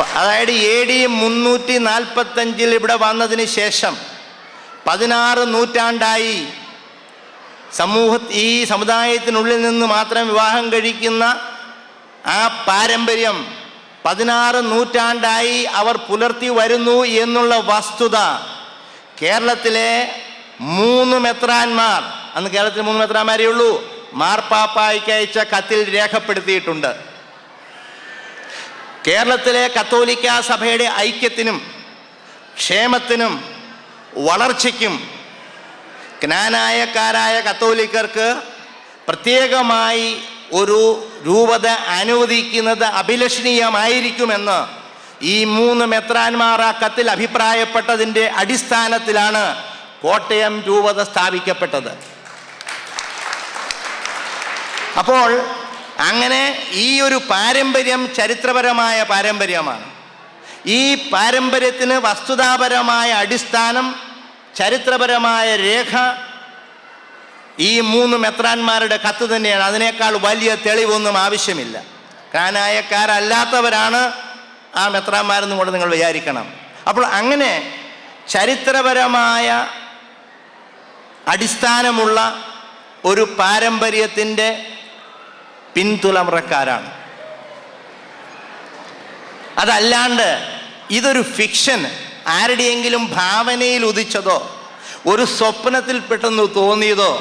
അതായത് AD 345 ഇവിടെ വന്നതിന് ശേഷം 16 നൂറ്റാണ്ടായി ഈ സമുദായത്തിനുള്ളിൽ നിന്ന് മാത്രം വിവാഹം കഴിക്കുന്ന ആ പാരമ്പര്യം 16 നൂറ്റാണ്ടായി അവർ പുലർത്തി വരുന്നു എന്നുള്ള വസ്തുത കേരളത്തിലെ 3 മെത്രാന്മാർ, അന്ന് കേരളത്തിൽ 3 മെത്രാന്മാരേ ഉള്ളൂ, മാർപ്പാപ്പായ്ക്ക് അയച്ച കത്തിൽ രേഖപ്പെടുത്തിയിട്ടുണ്ട്. കേരളത്തിലെ കത്തോലിക്ക സഭയുടെ ഐക്യത്തിനും ക്ഷേമത്തിനും വളർച്ചയ്ക്കും ജ്ഞാനായക്കാരായ കത്തോലിക്കർക്ക് പ്രത്യേകമായി ഒരു രൂപത അനുവദിക്കുന്നത് അഭിലഷണീയമായിരിക്കുമെന്ന് ഈ 3 മെത്രാന്മാർ ആ കത്തിൽ അഭിപ്രായപ്പെട്ടതിൻ്റെ അടിസ്ഥാനത്തിലാണ് കോട്ടയം രൂപത സ്ഥാപിക്കപ്പെട്ടത്. അപ്പോൾ അങ്ങനെ ഈ ഒരു പാരമ്പര്യം ചരിത്രപരമായ പാരമ്പര്യമാണ്. ഈ പാരമ്പര്യത്തിന് വസ്തുതാപരമായ അടിസ്ഥാനം, ചരിത്രപരമായ രേഖ ഈ 3 മെത്രാന്മാരുടെ കത്ത് തന്നെയാണ്. അതിനേക്കാൾ വലിയ തെളിവൊന്നും ആവശ്യമില്ല. കാനായക്കാരല്ലാത്തവരാണ് ആ മെത്രാന്മാരെന്നും കൂടെ നിങ്ങൾ വിചാരിക്കണം. അപ്പോൾ അങ്ങനെ ചരിത്രപരമായ അടിസ്ഥാനമുള്ള ഒരു പാരമ്പര്യത്തിൻ്റെ പിൻതുലമുറക്കാരാണ്. അതല്ലാണ്ട് ഇതൊരു ഫിക്ഷൻ, ആരുടെയെങ്കിലും ഭാവനയിൽ ഉദിച്ചതോ ഒരു സ്വപ്നത്തിൽ പെട്ടെന്ന് തോന്നിയതോ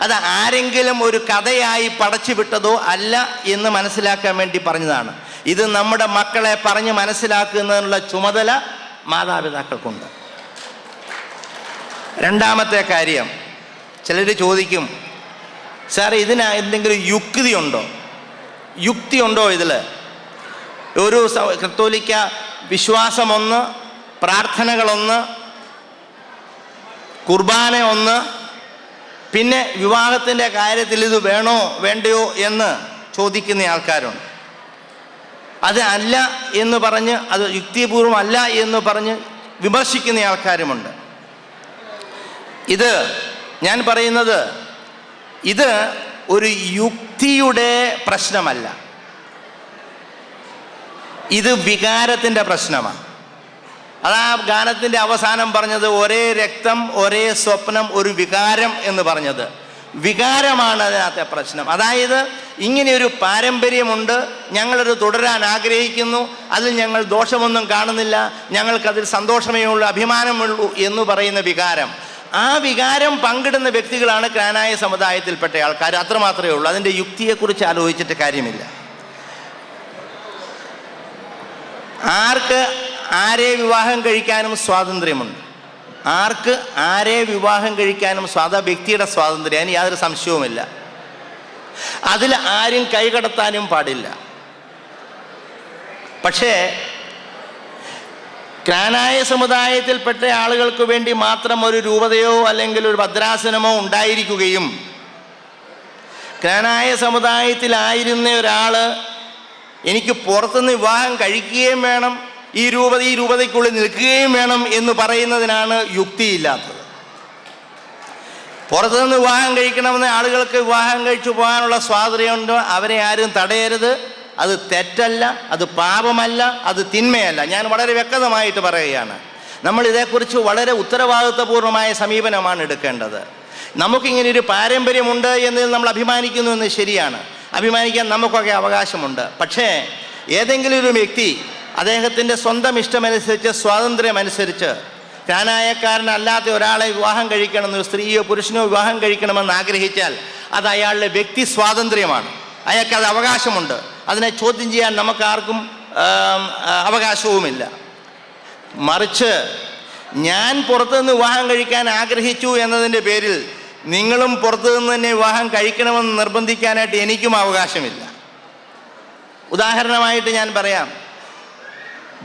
അത് ആരെങ്കിലും ഒരു കഥയായി പടച്ചു വിട്ടതോ അല്ല എന്ന് മനസ്സിലാക്കാൻ വേണ്ടി പറഞ്ഞതാണ്. ഇത് നമ്മുടെ മക്കളെ പറഞ്ഞ് മനസ്സിലാക്കുന്നതിനുള്ള ചുമതല മാതാപിതാക്കൾക്കുണ്ട്. രണ്ടാമത്തെ കാര്യം, ചിലർ ചോദിക്കും, സാർ ഇതിന് എന്തെങ്കിലും യുക്തിയുണ്ടോ ഇതിൽ? ഒരു കത്തോലിക്ക വിശ്വാസമൊന്ന്, പ്രാർത്ഥനകളൊന്ന്, കുർബാന ഒന്ന്, പിന്നെ വിവാഹത്തിൻ്റെ കാര്യത്തിൽ ഇത് വേണോ വേണ്ടയോ എന്ന് ചോദിക്കുന്ന ആൾക്കാരുണ്ട്. അത് അല്ല എന്ന് പറഞ്ഞ്, അത് യുക്തിപൂർവം അല്ല എന്ന് പറഞ്ഞ് വിമർശിക്കുന്ന ആൾക്കാരുമുണ്ട്. ഇത് ഞാൻ പറയുന്നത്, ഇത് ഒരു യുക്തിയുടെ പ്രശ്നമല്ല, ഇത് വികാരത്തിൻ്റെ പ്രശ്നമാണ്. അതാ ഗാനത്തിൻ്റെ അവസാനം പറഞ്ഞത്, ഒരേ രക്തം ഒരേ സ്വപ്നം ഒരു വികാരം എന്ന് പറഞ്ഞത്. വികാരമാണ് അതിനകത്തെ പ്രശ്നം. അതായത് ഇങ്ങനെയൊരു പാരമ്പര്യമുണ്ട്, ഞങ്ങളത് തുടരാൻ ആഗ്രഹിക്കുന്നു, അതിൽ ഞങ്ങൾ ദോഷമൊന്നും കാണുന്നില്ല, ഞങ്ങൾക്കതിൽ സന്തോഷമേ ഉള്ളൂ, അഭിമാനമുള്ളൂ എന്ന് പറയുന്ന വികാരം. ആ വികാരം പങ്കിടുന്ന വ്യക്തികളാണ് ക്നാനായ സമുദായത്തിൽപ്പെട്ട ആൾക്കാർ. അത്രമാത്രമേ ഉള്ളൂ. അതിൻ്റെ യുക്തിയെക്കുറിച്ച് ആലോചിച്ചിട്ട് കാര്യമില്ല. ആർക്ക് ആരെ വിവാഹം കഴിക്കാനും സ്വാതന്ത്ര്യമുണ്ട്. ആർക്ക് ആരെ വിവാഹം കഴിക്കാനും വ്യക്തിയുടെ സ്വാതന്ത്ര്യം, അതിന് യാതൊരു സംശയവുമില്ല. അതിൽ ആരും കൈകടത്താനും പാടില്ല. പക്ഷേ ക്നാനായ സമുദായത്തിൽപ്പെട്ട ആളുകൾക്ക് വേണ്ടി മാത്രം ഒരു രൂപതയോ അല്ലെങ്കിൽ ഒരു ഭദ്രാസനമോ ഉണ്ടായിരിക്കുകയും ക്നാനായ സമുദായത്തിലായിരുന്ന ഒരാൾ എനിക്ക് പുറത്തുനിന്ന് വിവാഹം കഴിക്കുകയും വേണം, ഈ രൂപതയ്ക്കുള്ളിൽ നിൽക്കുകയും വേണം എന്ന് പറയുന്നതിനാണ് യുക്തിയില്ലാത്തത്. പുറത്തുനിന്ന് വിവാഹം കഴിക്കണമെന്ന് ആളുകൾക്ക് വിവാഹം കഴിച്ചു പോകാനുള്ള സ്വാതന്ത്ര്യമുണ്ട്, അവരെ ആരും തടയരുത്. അത് തെറ്റല്ല, അത് പാപമല്ല, അത് തിന്മയല്ല. ഞാൻ വളരെ വ്യക്തമായിട്ട് പറയുകയാണ്. നമ്മൾ ഇതേക്കുറിച്ച് വളരെ ഉത്തരവാദിത്വപൂർണമായ സമീപനമാണ് എടുക്കേണ്ടത്. നമുക്കിങ്ങനെ ഒരു പാരമ്പര്യമുണ്ട് എന്നതിൽ നമ്മൾ അഭിമാനിക്കുന്നു എന്ന് ശരിയാണ്, അഭിമാനിക്കാൻ നമുക്കൊക്കെ അവകാശമുണ്ട്. പക്ഷേ ഏതെങ്കിലും ഒരു വ്യക്തി അദ്ദേഹത്തിൻ്റെ സ്വന്തം ഇഷ്ടമനുസരിച്ച്, സ്വാതന്ത്ര്യമനുസരിച്ച് ക്നാനായക്കാരനല്ലാത്ത ഒരാളെ വിവാഹം കഴിക്കണമെന്ന്, ഒരു സ്ത്രീയോ പുരുഷനോ വിവാഹം കഴിക്കണമെന്ന് ആഗ്രഹിച്ചാൽ അത് അയാളുടെ വ്യക്തി സ്വാതന്ത്ര്യമാണ്. അയാൾക്കത് അവകാശമുണ്ട്. അതിനെ ചോദ്യം ചെയ്യാൻ നമുക്കാർക്കും അവകാശവുമില്ല. മറിച്ച് ഞാൻ പുറത്തുനിന്ന് വിവാഹം കഴിക്കാൻ ആഗ്രഹിച്ചു എന്നതിൻ്റെ പേരിൽ നിങ്ങളും പുറത്തുനിന്ന് തന്നെ വിവാഹം കഴിക്കണമെന്ന് നിർബന്ധിക്കാനായിട്ട് എനിക്കും അവകാശമില്ല. ഉദാഹരണമായിട്ട് ഞാൻ പറയാം,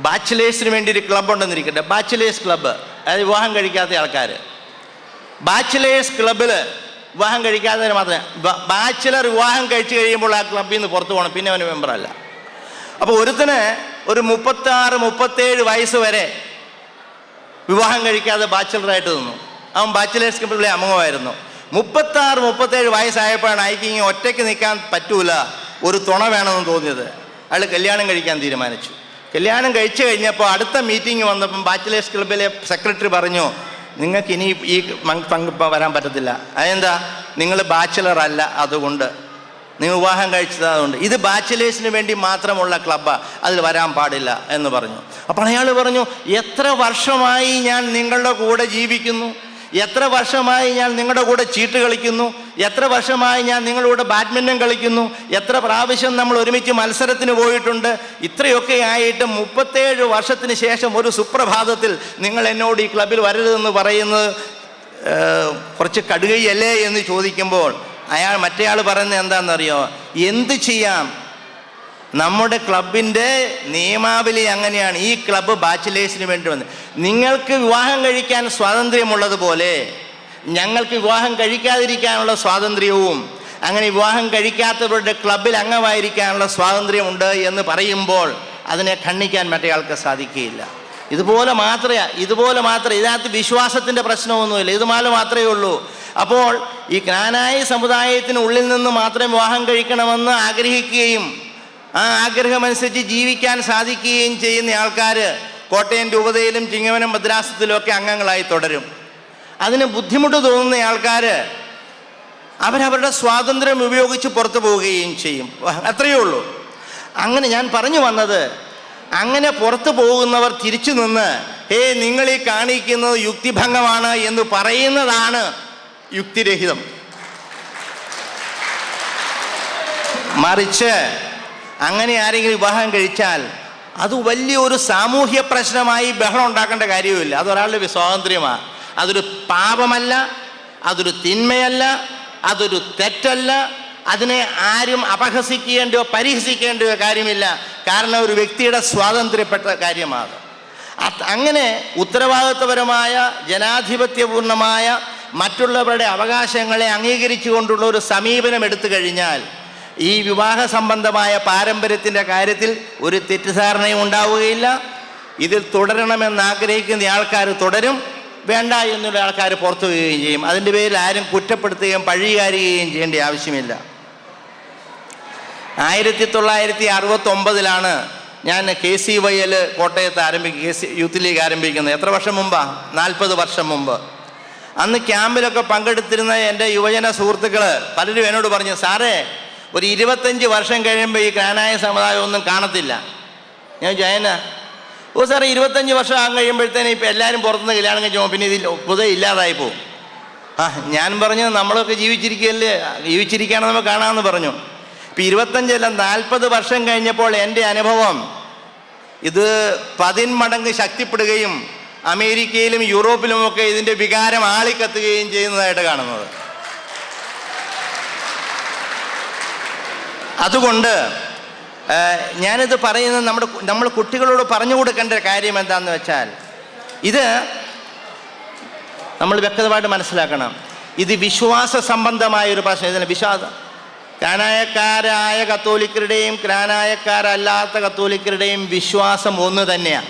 ബാച്ചിലേഴ്സിന് വേണ്ടി ഒരു ക്ലബ് ഉണ്ടെന്നിരിക്കട്ടെ, ബാച്ചിലേഴ്സ് ക്ലബ്ബ്, അതായത് വിവാഹം കഴിക്കാത്ത ആൾക്കാർ. ബാച്ചിലേഴ്സ് ക്ലബ്ബിൽ വിവാഹം കഴിക്കാത്തതിന് മാത്രമേ, ബാച്ചിലർ വിവാഹം കഴിച്ചു കഴിയുമ്പോൾ ആ ക്ലബ്ബിൽ നിന്ന് പുറത്തു പോകണം, പിന്നെ അവന് മെമ്പറല്ല. അപ്പോൾ ഒരുത്തിന് ഒരു 36-37 വയസ്സ് വരെ വിവാഹം കഴിക്കാതെ ബാച്ചിലറായിട്ട് നിന്നു. അവൻ ബാച്ചിലേഴ്സ് ക്ലബ്ബിലെ അംഗമായിരുന്നു. 36-37 വയസ്സായപ്പോഴാണ് അയക്കിങ്ങനെ ഒറ്റയ്ക്ക് നിൽക്കാൻ പറ്റൂല, ഒരു തുണ വേണമെന്ന് തോന്നിയത്. അയാൾ കല്യാണം കഴിക്കാൻ തീരുമാനിച്ചു. കല്യാണം കഴിച്ചു കഴിഞ്ഞപ്പോൾ അടുത്ത മീറ്റിംഗ് വന്നപ്പം ബാച്ചിലേഴ്സ് ക്ലബിലെ സെക്രട്ടറി പറഞ്ഞു, നിങ്ങൾക്ക് ഇനി ഈ പങ്ക് വരാൻ പറ്റത്തില്ല. അതെന്താ? നിങ്ങൾ ബാച്ചിലർ അല്ല, അതുകൊണ്ട് നിങ്ങൾ വിവാഹം കഴിച്ചത് അതുകൊണ്ട്. ഇത് ബാച്ചിലേഴ്സിന് വേണ്ടി മാത്രമുള്ള ക്ലബ്ബാണ്, അതിൽ വരാൻ പാടില്ല എന്ന് പറഞ്ഞു. അപ്പോൾ അയാൾ പറഞ്ഞു, എത്ര വർഷമായി ഞാൻ നിങ്ങളുടെ കൂടെ ജീവിക്കുന്നു, എത്ര വർഷമായി ഞാൻ നിങ്ങളുടെ കൂടെ ചീട്ട് കളിക്കുന്നു, എത്ര വർഷമായി ഞാൻ നിങ്ങളുടെ കൂടെ ബാഡ്മിൻ്റൺ കളിക്കുന്നു, എത്ര പ്രാവശ്യം നമ്മൾ ഒരുമിച്ച് മത്സരത്തിന് പോയിട്ടുണ്ട്. ഇത്രയൊക്കെ ആയിട്ട് 37 വർഷത്തിന് ശേഷം ഒരു സുപ്രഭാതത്തിൽ നിങ്ങൾ എന്നോട് ഈ ക്ലബിൽ വരരുതെന്ന് പറയുന്നത് കുറച്ച് കടുകയല്ലേ എന്ന് ചോദിക്കുമ്പോൾ മറ്റേയാൾ പറയുന്നത് എന്താണെന്നറിയോ? എന്ത് ചെയ്യാം, നമ്മുടെ ക്ലബിൻ്റെ നിയമാവലി അങ്ങനെയാണ്. ഈ ക്ലബ്ബ് ബാച്ചിലേഴ്സിന് വേണ്ടി വന്ന്, നിങ്ങൾക്ക് വിവാഹം കഴിക്കാൻ സ്വാതന്ത്ര്യമുള്ളതുപോലെ ഞങ്ങൾക്ക് വിവാഹം കഴിക്കാതിരിക്കാനുള്ള സ്വാതന്ത്ര്യവും, അങ്ങനെ വിവാഹം കഴിക്കാത്തവരുടെ ക്ലബിൽ അംഗമായിരിക്കാനുള്ള സ്വാതന്ത്ര്യമുണ്ട് എന്ന് പറയുമ്പോൾ അതിനെ ഖണ്ഡിക്കാൻ മറ്റേയാൾക്ക് സാധിക്കുകയില്ല. ഇതുപോലെ മാത്രമേ ഇതിനകത്ത് വിശ്വാസത്തിൻ്റെ പ്രശ്നമൊന്നുമില്ല, ഇതുപോലെ മാത്രമേ ഉള്ളൂ. അപ്പോൾ ഈ ക്നാനായ സമുദായത്തിനുള്ളിൽ നിന്ന് മാത്രം വിവാഹം കഴിക്കണമെന്ന് ആഗ്രഹിക്കുകയും ആ ആഗ്രഹമനുസരിച്ച് ജീവിക്കാൻ സാധിക്കുകയും ചെയ്യുന്ന ആൾക്കാർ കോട്ടയം രൂപതയിലും ചിങ്ങവനം മദ്രാസത്തിലും ഒക്കെ അംഗങ്ങളായി തുടരും. അതിന് ബുദ്ധിമുട്ട് തോന്നുന്ന ആൾക്കാർ അവരവരുടെ സ്വാതന്ത്ര്യം ഉപയോഗിച്ച് പുറത്തു പോവുകയും ചെയ്യും. അത്രയേ ഉള്ളൂ. അങ്ങനെ ഞാൻ പറഞ്ഞു വന്നത്, അങ്ങനെ പുറത്തു പോകുന്നവർ തിരിച്ചു നിന്ന് നിങ്ങൾ ഈ കാണിക്കുന്നത് യുക്തിഭംഗമാണ് എന്ന് പറയുന്നതാണ് യുക്തിരഹിതം. മറിച്ച് അങ്ങനെ ആരെങ്കിലും വിവാഹം കഴിച്ചാൽ അത് വലിയൊരു സാമൂഹ്യ പ്രശ്നമായി ബഹളം ഉണ്ടാക്കേണ്ട കാര്യവുമില്ല. അതൊരാളുടെ സ്വാതന്ത്ര്യമാണ്. അതൊരു പാപമല്ല, അതൊരു തിന്മയല്ല, അതൊരു തെറ്റല്ല. അതിനെ ആരും അപഹസിക്കേണ്ടയോ പരിഹസിക്കേണ്ടയോ കാര്യമില്ല. കാരണം ഒരു വ്യക്തിയുടെ സ്വാതന്ത്ര്യപ്പെട്ട കാര്യമാണ്. അങ്ങനെ ഉത്തരവാദിത്വപരമായ ജനാധിപത്യപൂർണമായ മറ്റുള്ളവരുടെ അവകാശങ്ങളെ അംഗീകരിച്ചുകൊണ്ടുള്ള ഒരു സമീപനം എടുത്തു കഴിഞ്ഞാൽ ഈ വിവാഹ സംബന്ധമായ പാരമ്പര്യത്തിൻ്റെ കാര്യത്തിൽ ഒരു തെറ്റിദ്ധാരണയും ഉണ്ടാവുകയില്ല. ഇതിൽ തുടരണമെന്ന് ആഗ്രഹിക്കുന്ന ആൾക്കാർ തുടരും, വേണ്ട എന്നുള്ള ആൾക്കാർ പുറത്തു പോവുകയും ചെയ്യും. അതിൻ്റെ പേരിൽ ആരും കുറ്റപ്പെടുത്തുകയും പഴികാരുകയും ചെയ്യേണ്ട ആവശ്യമില്ല. 1969 ഞാൻ KCYL കോട്ടയത്ത് KC യൂത്ത് ലീഗ് ആരംഭിക്കുന്നത്. എത്ര വർഷം മുമ്പാണ്? 40 വർഷം മുമ്പ്. അന്ന് ക്യാമ്പിലൊക്കെ പങ്കെടുത്തിരുന്ന എൻ്റെ യുവജന സുഹൃത്തുക്കൾ പലരും എന്നോട് പറഞ്ഞു, സാറേ ഒരു 25 വർഷം കഴിയുമ്പോൾ ഈ ക്നാനായ സമുദായം ഒന്നും കാണത്തില്ല. ഞാൻ ജയന സാറേ 25 വർഷം ആകും കഴിയുമ്പോഴത്തേനും ഇപ്പം എല്ലാവരും പുറത്തുനിന്ന് കല്യാണം കഴിച്ചു പിന്നെ ഇതിൽ പൊതുവെ ഇല്ലാതായി പോവും. ഞാൻ പറഞ്ഞു, നമ്മളൊക്കെ ജീവിച്ചിരിക്കുകയാണെന്ന് നമുക്ക് കാണാമെന്ന് പറഞ്ഞു. ഇപ്പം 25 അല്ല 40 വർഷം കഴിഞ്ഞപ്പോൾ എൻ്റെ അനുഭവം ഇത് 10 മടങ്ങ് ശക്തിപ്പെടുകയും അമേരിക്കയിലും യൂറോപ്പിലുമൊക്കെ ഇതിൻ്റെ വികാരം ആളിക്കത്തുകയും ചെയ്യുന്നതായിട്ട് കാണുന്നത്. അതുകൊണ്ട് ഞാനിത് പറയുന്നത് നമ്മൾ കുട്ടികളോട് പറഞ്ഞു കൊടുക്കേണ്ട കാര്യം എന്താണെന്ന് വെച്ചാൽ, ഇത് നമ്മൾ വ്യക്തമായിട്ട് മനസ്സിലാക്കണം. ഇത് വിശ്വാസ സംബന്ധമായ ഒരു പ്രശ്നം. ഇതിന് വിശ്വാസം ക്നാനായക്കാരായ കത്തോലിക്കരുടെയും ക്നാനായക്കാരല്ലാത്ത കത്തോലിക്കരുടെയും വിശ്വാസം ഒന്ന് തന്നെയാണ്.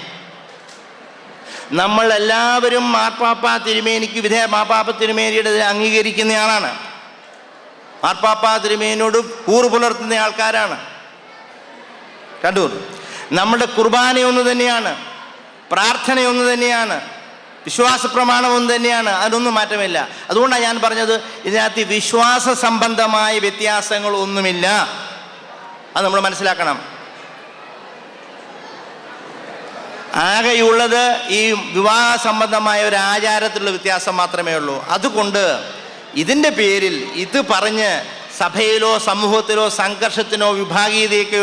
നമ്മളെല്ലാവരും മാർപ്പാപ്പ തിരുമേനിക്ക് മാർപ്പാപ്പ തിരുമേനിയുടെ അംഗീകരിക്കുന്നയാളാണ്. മാർപ്പാപ്പ തിരുമേനിയോട് കൂറു പുലർത്തുന്ന ആൾക്കാരാണ്. കണ്ടു, നമ്മുടെ കുർബാനയൊന്നു തന്നെയാണ്, പ്രാർത്ഥനയൊന്നു തന്നെയാണ്, വിശ്വാസ പ്രമാണം ഒന്ന് തന്നെയാണ്, അതിനൊന്നും മാറ്റമില്ല. അതുകൊണ്ടാണ് ഞാൻ പറഞ്ഞത് ഇതിനകത്ത് വിശ്വാസ സംബന്ധമായ വ്യത്യാസങ്ങളൊന്നുമില്ല. അത് നമ്മൾ മനസ്സിലാക്കണം. ആകെയുള്ളത് ഈ വിവാഹ സംബന്ധമായ ഒരു ആചാരത്തിലുള്ള വ്യത്യാസം മാത്രമേ ഉള്ളൂ. അതുകൊണ്ട് ഇതിൻ്റെ പേരിൽ ഇത് പറഞ്ഞ് സഭയിലോ സമൂഹത്തിലോ സംഘർഷത്തിനോ വിഭാഗീയതയ്ക്കോ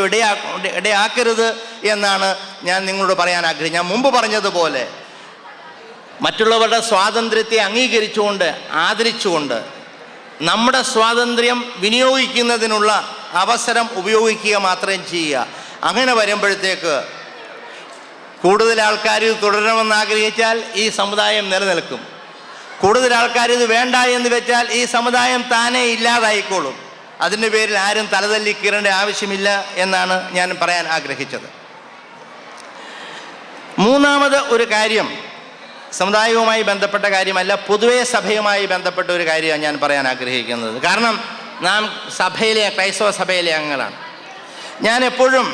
ഇടയാക്കരുത് എന്നാണ് ഞാൻ നിങ്ങളോട് പറയാൻ ആഗ്രഹിക്കുന്നത്. ഞാൻ മുമ്പ് പറഞ്ഞതുപോലെ മറ്റുള്ളവരുടെ സ്വാതന്ത്ര്യത്തെ അംഗീകരിച്ചുകൊണ്ട് ആദരിച്ചുകൊണ്ട് നമ്മുടെ സ്വാതന്ത്ര്യം വിനിയോഗിക്കുന്നതിനുള്ള അവസരം ഉപയോഗിക്കുക മാത്രം ചെയ്യുക. അങ്ങനെ വരുമ്പോഴത്തേക്ക് കൂടുതൽ ആൾക്കാർ ഇത് തുടരണമെന്ന് ആഗ്രഹിച്ചാൽ ഈ സമുദായം നിലനിൽക്കും. കൂടുതൽ ആൾക്കാർ ഇത് വേണ്ട എന്ന് വെച്ചാൽ ഈ സമുദായം താനേ ഇല്ലാതായിക്കോളും. അതിൻ്റെ പേരിൽ ആരും തലതല്ലി കീറേണ്ട ആവശ്യമില്ല എന്നാണ് ഞാൻ പറയാൻ ആഗ്രഹിച്ചത്. മൂന്നാമത് ഒരു കാര്യം സമുദായവുമായി ബന്ധപ്പെട്ട കാര്യമല്ല, പൊതുവേ സഭയുമായി ബന്ധപ്പെട്ട ഒരു കാര്യമാണ് ഞാൻ പറയാൻ ആഗ്രഹിക്കുന്നത്. കാരണം നാം ക്രൈസ്തവ സഭയിലെ അംഗങ്ങളാണ്. ഞാൻ എപ്പോഴും